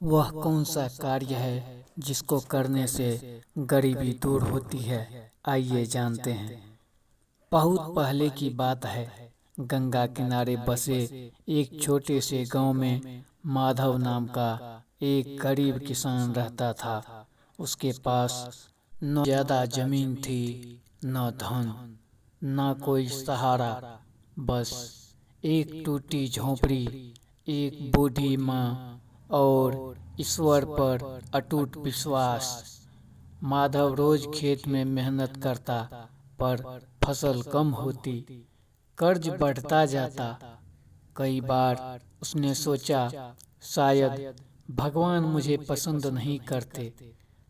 वह कौन सा कार्य है जिसको करने से गरीबी दूर होती है? आइए जानते हैं। बहुत पहले की बात है। गंगा किनारे बसे एक छोटे से गांव में माधव नाम का एक गरीब किसान रहता था। उसके पास न ज्यादा जमीन थी, न धन, न कोई सहारा। बस एक टूटी झोंपड़ी, एक बूढ़ी माँ और ईश्वर पर अटूट विश्वास। माधव रोज खेत में मेहनत करता, पर फसल कम होती, कर्ज बढ़ता जाता। कई बार उसने सोचा, शायद भगवान मुझे पसंद नहीं करते,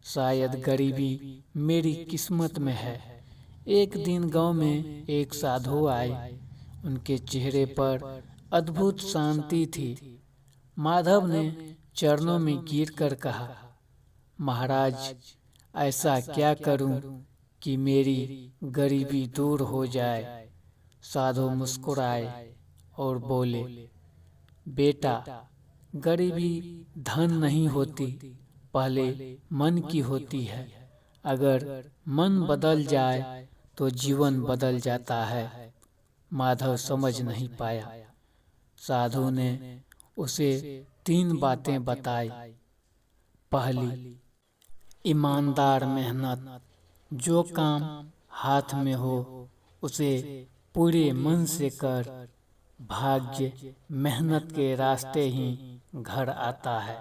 शायद गरीबी मेरी किस्मत में है। एक दिन गांव में एक साधु आए। उनके चेहरे पर अद्भुत शांति थी। माधव ने चरणों में गिरकर कहा, महाराज, ऐसा क्या करूं कि मेरी गरीबी दूर हो जाए? साधु मुस्कुराए और बोले, बेटा, गरीबी धन नहीं होती, पहले मन की होती है। अगर मन बदल जाए तो जीवन बदल जाता है। माधव समझ नहीं पाया। साधु ने उसे 3 बातें बताई। पहली, ईमानदार मेहनत। जो काम हाथ में हो उसे पूरे मन से कर। भाग्य मेहनत के रास्ते ही घर आता है।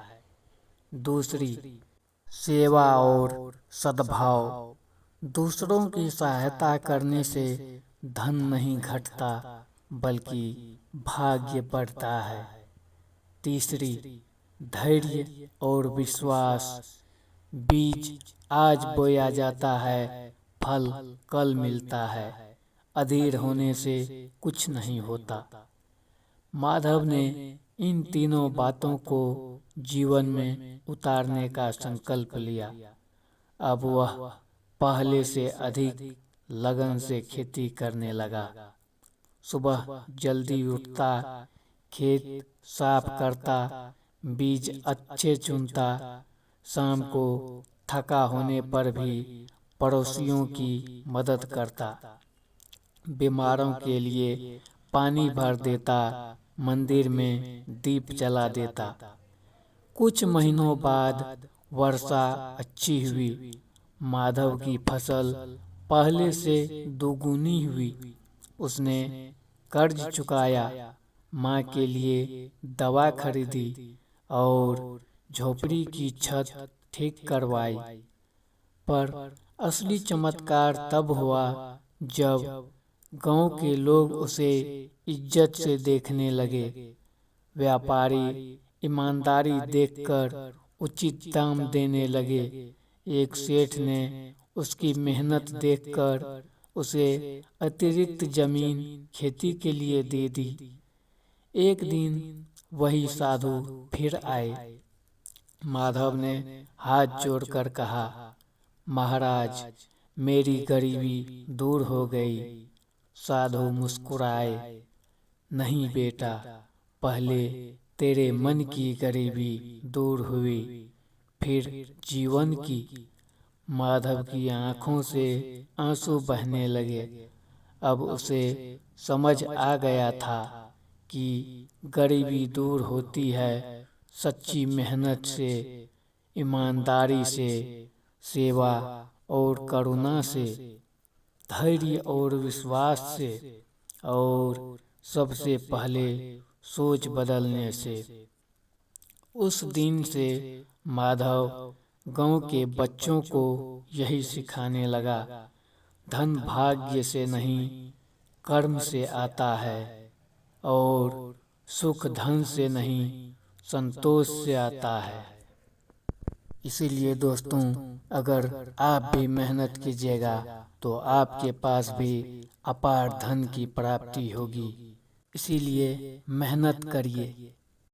दूसरी, सेवा और सद्भाव। दूसरों की सहायता करने से धन नहीं घटता, बल्कि भाग्य बढ़ता है। तीसरी, धैर्य और विश्वास। बीज आज बोया जाता है, फल कल मिलता है। अधीर होने से कुछ नहीं होता। माधव ने इन तीनों बातों को जीवन में उतारने का संकल्प लिया। अब वह पहले से अधिक लगन से खेती करने लगा। सुबह जल्दी उठता, खेत साफ करता, बीज अच्छे चुनता। शाम को थका होने पर भी पड़ोसियों की मदद करता। बीमारों के लिए पानी भर देता, मंदिर में दीप जला देता। कुछ महीनों बाद वर्षा अच्छी हुई। माधव की फसल पहले से दोगुनी हुई। उसने कर्ज चुकाया, माँ के लिए दवा खरीदी और झोपड़ी की छत ठीक करवाई। पर असली चमत्कार तब हुआ जब गांव के लोग उसे इज्जत से देखने लगे। व्यापारी ईमानदारी देखकर उचित दाम देने लगे। एक सेठ ने उसकी मेहनत देखकर उसे अतिरिक्त जमीन खेती के लिए दे दी। एक दिन वही साधु फिर आए। माधव ने हाथ जोड़कर कहा, महाराज, मेरी गरीबी दूर हो गई। साधु मुस्कुराए, नहीं बेटा, पहले तेरे मन की गरीबी दूर हुई, फिर जीवन की। माधव की आंखों से आंसू बहने लगे। अब उसे समझ आ गया था कि गरीबी दूर होती है सच्ची मेहनत से, ईमानदारी से, सेवा और करुणा से, धैर्य और विश्वास से, और सबसे पहले सोच बदलने से। उस दिन से माधव गांव के बच्चों को यही सिखाने लगा, धन भाग्य से नहीं, कर्म से आता है, और सुख धन से नहीं, संतोष से आता है। इसीलिए दोस्तों, अगर आप भी मेहनत कीजिएगा तो आपके पास भी अपार धन की प्राप्ति होगी। इसीलिए मेहनत करिए।